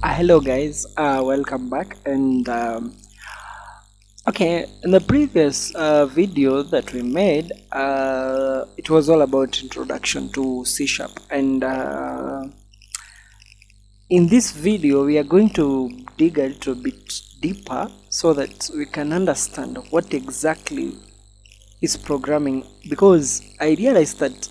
Hello guys, welcome back. And okay, in the previous video that we made, it was all about introduction to C Sharp. And in this video we are going to dig a little bit deeper so that we can understand what exactly is programming, because I realized that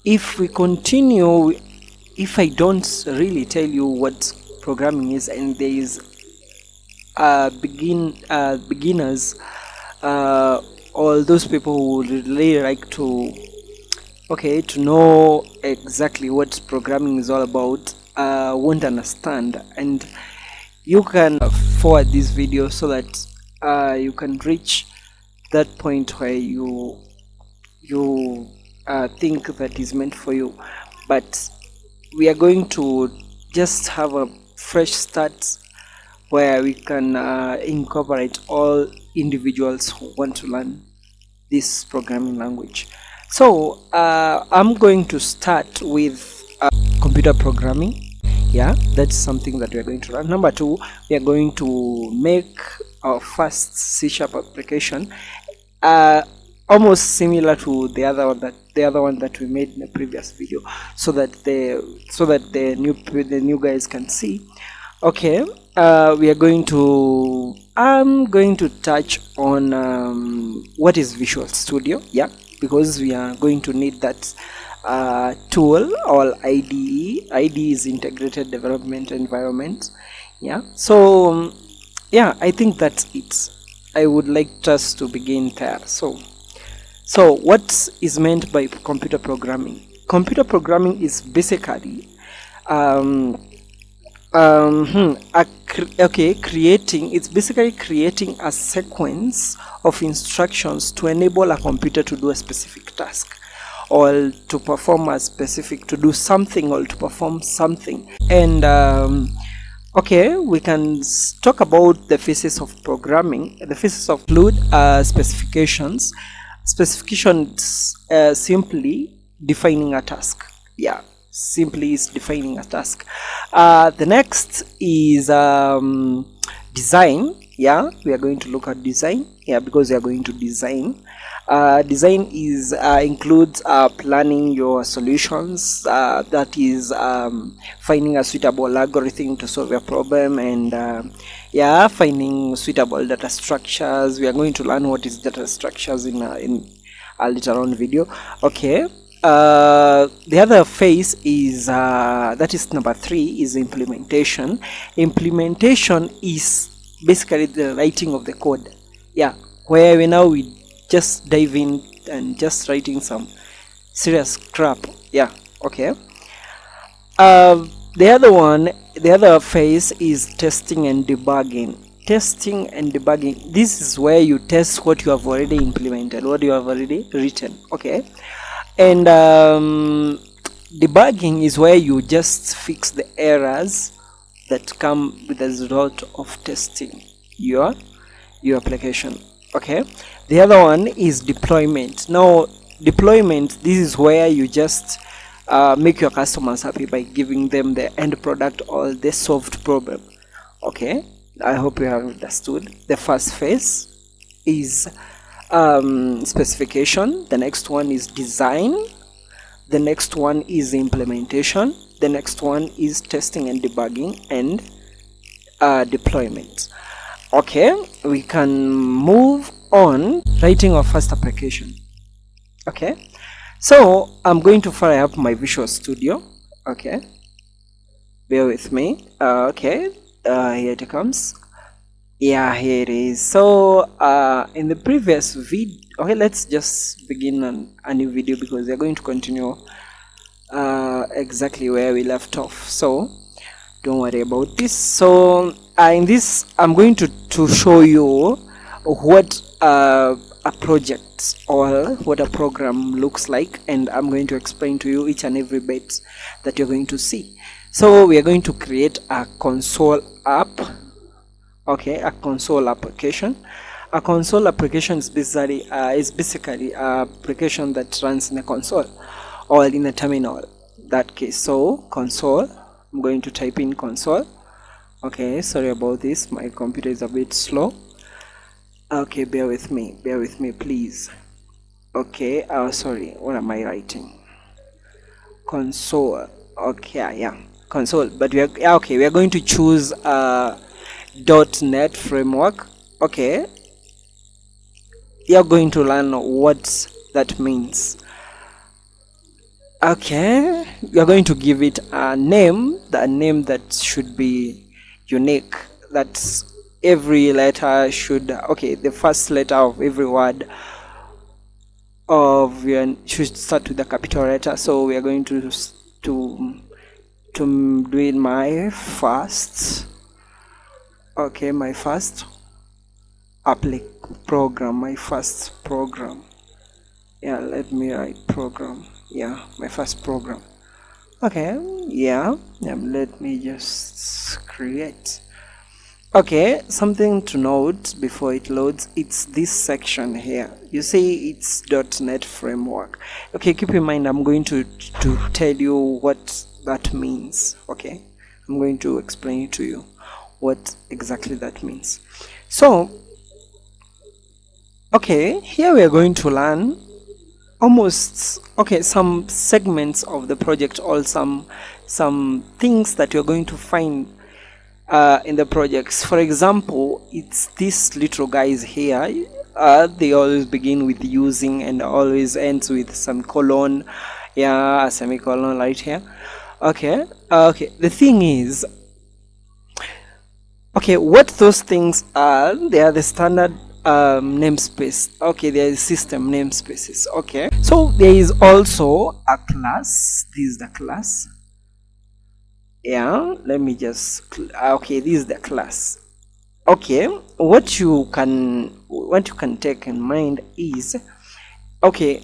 if we continue, if I don't really tell you what programming is, and there is beginners, all those people who would really like to know exactly what programming is all about, won't understand. And you can forward this video so that you can reach that point where you think that is meant for you. But we are going to just have a fresh start where we can incorporate all individuals who want to learn this programming language. So I'm going to start with computer programming. Yeah, that's something that we are going to learn. Number two, we are going to make our first C# application, almost similar to the other one that we made in the previous video, so that the new guys can see. Okay, we are going to I'm going to touch on what is Visual Studio. Yeah, because we are going to need that tool, or IDE. IDE is Integrated Development Environment. Yeah, so yeah, I think that's it. I would like us to begin there. So what is meant by computer programming? Computer programming is basically it's basically creating a sequence of instructions to enable a computer to do a specific task, or to perform to do something, or to perform something. And okay, we can talk about the phases of programming. The phases include specifications. Specifications simply defining a task. Yeah, simply is defining a task. The next is design. Yeah, we are going to look at design. Yeah, because we are going to design. Design is includes planning your solutions, that is finding a suitable algorithm to solve your problem, and yeah, finding suitable data structures. We are going to learn what is data structures in a later on video. Okay, the other phase is that is number 3, is implementation. Implementation is basically the writing of the code. Yeah, where we just dive in and just writing some serious crap. Yeah, okay. The other phase is testing and debugging. Testing and debugging, this is where you test what you have already implemented, what you have already written. Okay, and debugging is where you just fix the errors that come with the result of testing your application. Okay, the other one is deployment. Now deployment, this is where you just make your customers happy by giving them the end product or the solved problem. Okay, I hope you have understood. The first phase is specification. The next one is design. The next one is implementation. The next one is testing and debugging, and deployment. Okay, we can move on. Writing our first application. Okay, so I'm going to fire up my Visual Studio. Okay, bear with me. Okay, here it comes. Yeah, here it is. So in the previous video, okay, let's just begin on a new video, because we're going to continue exactly where we left off, so don't worry about this. So in this, I'm going to show you what a project or what a program looks like, and I'm going to explain to you each and every bit that you're going to see. So we are going to create a console app. Okay, a console application. A console application is basically an application that runs in a console or in a terminal. That case, so console I'm going to type in console. Okay, sorry about this, my computer is a bit slow. Okay, bear with me please. Okay, sorry, what am I writing? Console. Okay, yeah, console. But we are, yeah, okay, we are going to choose .NET framework. Okay, you're going to learn what that means. Okay, you're going to give it a name, the name that should be unique. That's every letter should, okay, the first letter of every word of your should start with a capital letter. So we are going to do it my first. Okay, my first program, my first program. Yeah, let me write program. Yeah, my first program. Okay, yeah, let me just create. Okay, something to note before it loads, it's this section here. You see it's .NET framework. Okay, keep in mind I'm going to tell you what that means. Okay, I'm going to explain it to you what exactly that means. So okay, here we are going to learn almost, okay, some segments of the project, or some things that you're going to find in the projects. For example, it's these little guys here. They always begin with using and always ends with semicolon. Yeah, a semicolon right here. Okay, okay, the thing is, okay, what those things are, they are the standard namespace. Okay, there is system namespaces. Okay, so there is also a class. This is the class. Yeah, let me just, okay, this is the class. Okay, what you can take in mind is, okay,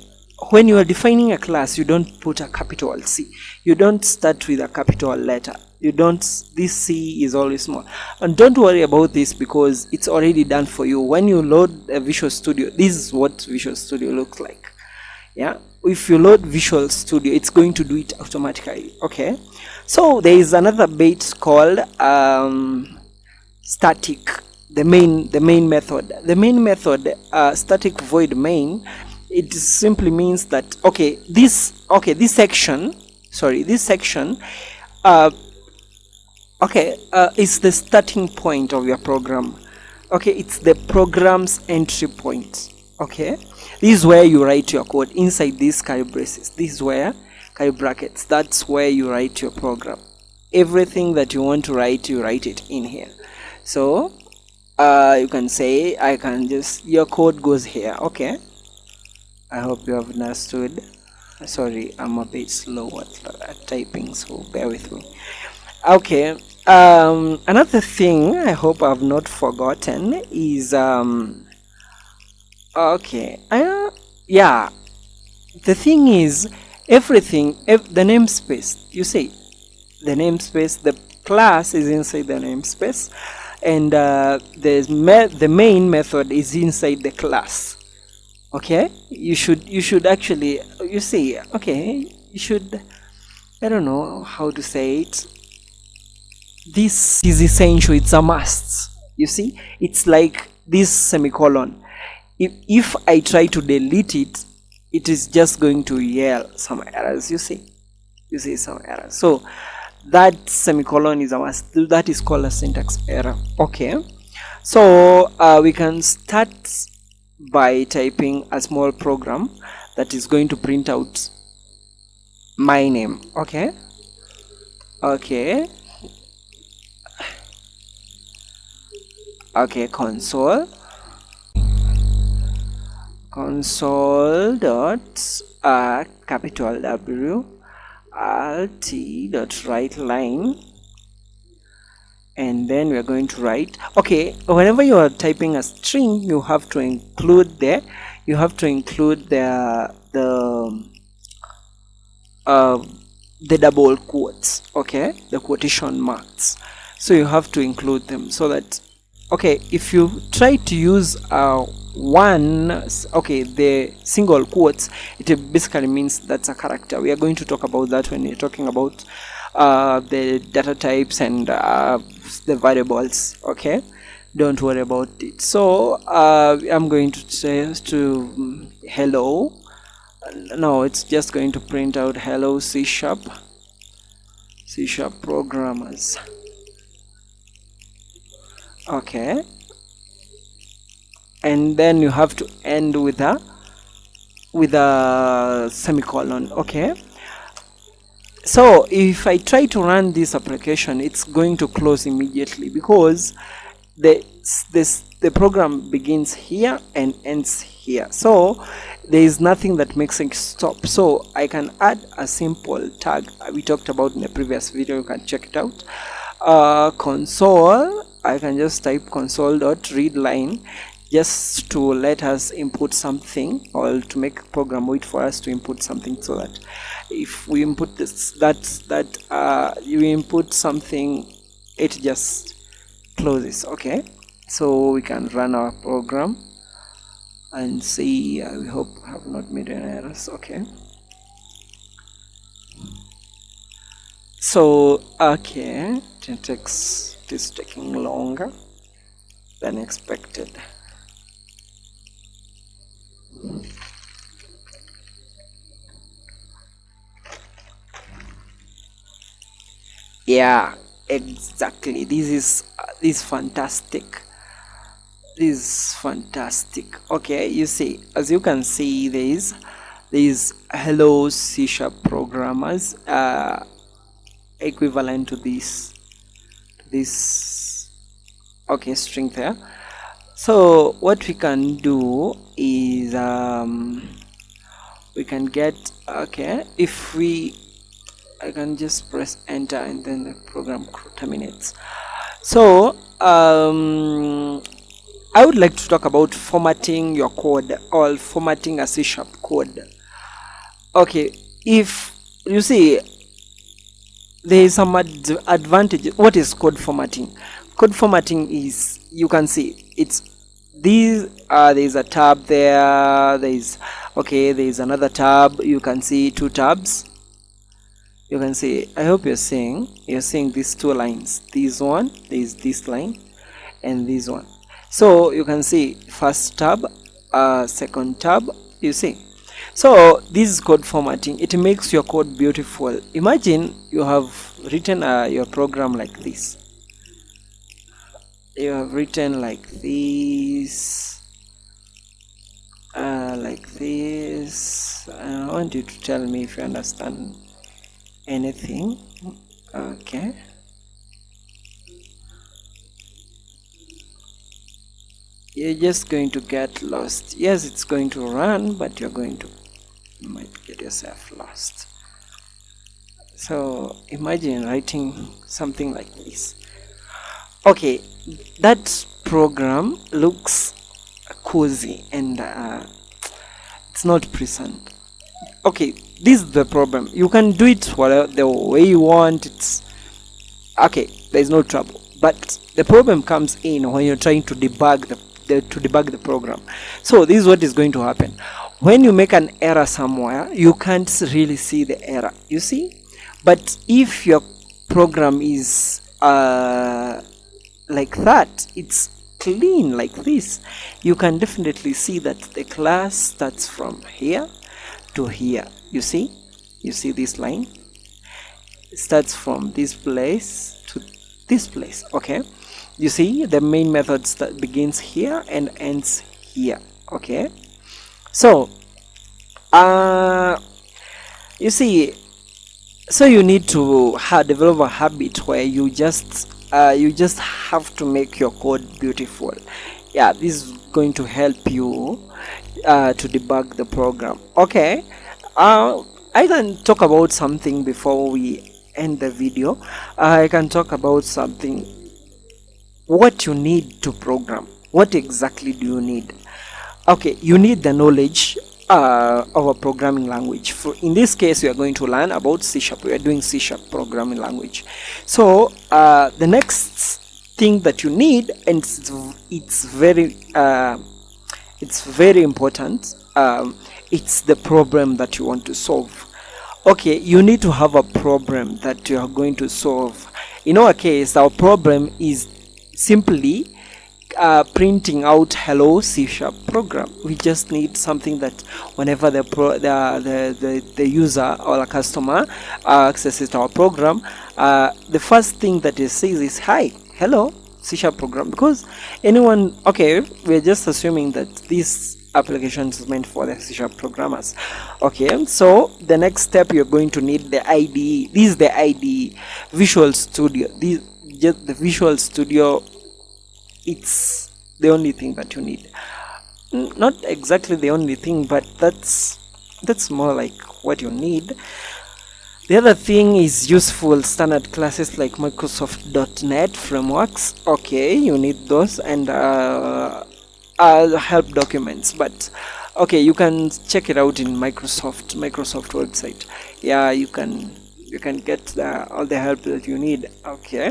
when you are defining a class, you don't put a capital C. You don't start with a capital letter. You don't, this C is always small. And don't worry about this because it's already done for you. When you load a Visual Studio, this is what Visual Studio looks like. Yeah, if you load Visual Studio, it's going to do it automatically. Okay, so there is another bit called static, the main method. The main method, static void main, it simply means that, okay, this section, okay, is the starting point of your program. Okay, it's the program's entry point. Okay, this is where you write your code. Inside these curly braces, this is where curly brackets, that's where you write your program. Everything that you want to write, you write it in here. So you can say, I can just, your code goes here. Okay, I hope you have understood. Sorry, I'm a bit slow at typing, so bear with me. Okay, another thing I hope I've not forgotten is okay, yeah, the thing is, everything, the namespace, you see, the namespace, the class is inside the namespace, and the main method is inside the class. Okay, you should actually, you see, okay, you should, I don't know how to say it, this is essential, it's a must. You see, it's like this semicolon. If I try to delete it, it is just going to yell some errors. You see some errors. So that semicolon is a must. That is called a syntax error. Okay, so we can start by typing a small program that is going to print out my name. Okay, console dot capital W alt dot write line, and then we are going to write, okay, whenever you are typing a string, you have to include the double quotes, okay, the quotation marks. So you have to include them, so that, okay, if you try to use the single quotes, it basically means that's a character. We are going to talk about that when we're talking about the data types and the variables. Okay, don't worry about it. So I'm going to say to hello. Now it's just going to print out hello C# programmers. Okay, and then you have to end with a semicolon. Okay, so if I try to run this application, it's going to close immediately because the program begins here and ends here, so there is nothing that makes it stop. So I can add a simple tag we talked about in the previous video. You can check it out. Console, I can just type console.readline just to let us input something, or to make program wait for us to input something, so that if we input this, you input something, it just closes. Okay, so we can run our program and see. We hope I have not made any errors. Okay, so okay, it is taking longer than expected. Yeah, exactly. This is fantastic. This is fantastic. Okay, you see, as you can see, there is hello C# programmers equivalent to this okay string there. So what we can do is we can get, okay, if I can just press enter and then the program terminates. So I would like to talk about formatting your code, or formatting a C# code. Okay, if you see, there is some advantage. What is code formatting? Code formatting is, you can see, it's these there is a tab there, there is another tab. You can see two tabs. You can see, I hope you're seeing these two lines. This one, there is this line, and this one. So you can see first tab, second tab, you see. So this is code formatting. It makes your code beautiful. Imagine you have written your program like this. You have written like this, like this. I want you to tell me if you understand anything. Okay, you're just going to get lost. Yes, it's going to run, but you might get yourself lost. So imagine writing something like this. Okay, that program looks cozy and it's not present. Okay, this is the problem. You can do it the way you want. It's okay, there's no trouble, but the problem comes in when you're trying to debug the program. So this is what is going to happen. When you make an error somewhere, you can't really see the error, you see. But if your program is like that, it's clean like this, you can definitely see that the class starts from here to here. You see this line, it starts from this place to this place. Okay, you see the main method that begins here and ends here. Okay, so you see, so you need to develop a habit where you just have to make your code beautiful. Yeah, this is going to help you to debug the program. Okay, I can talk about something before we end the video. I can talk about something, what you need to program. What exactly do you need? Okay, you need the knowledge of a programming language. In this case, we are going to learn about C#. We are doing C# programming language. So the next thing that you need, and it's very important, it's the problem that you want to solve. Okay, you need to have a problem that you are going to solve. In our case, our problem is simply printing out hello C# program. We just need something that whenever the user or a customer accesses our program, the first thing that it says is hi, hello C# program, because anyone, okay, we're just assuming that this application is meant for the C# programmers. Okay, so the next step, you're going to need the IDE. This is the IDE, Visual Studio. Just the Visual Studio, it's the only thing that you need. Not exactly the only thing, but that's more like what you need. The other thing is useful standard classes like Microsoft.NET frameworks. Okay, you need those, and help documents. But okay, you can check it out in Microsoft website. Yeah, you can get all the help that you need. Okay,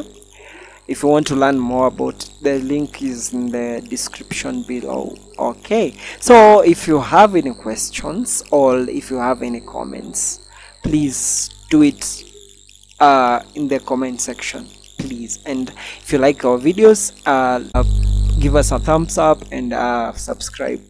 if you want to learn more about, the link is in the description below. Okay, so if you have any questions or if you have any comments, please do it in the comment section, please. And if you like our videos, give us a thumbs up and subscribe.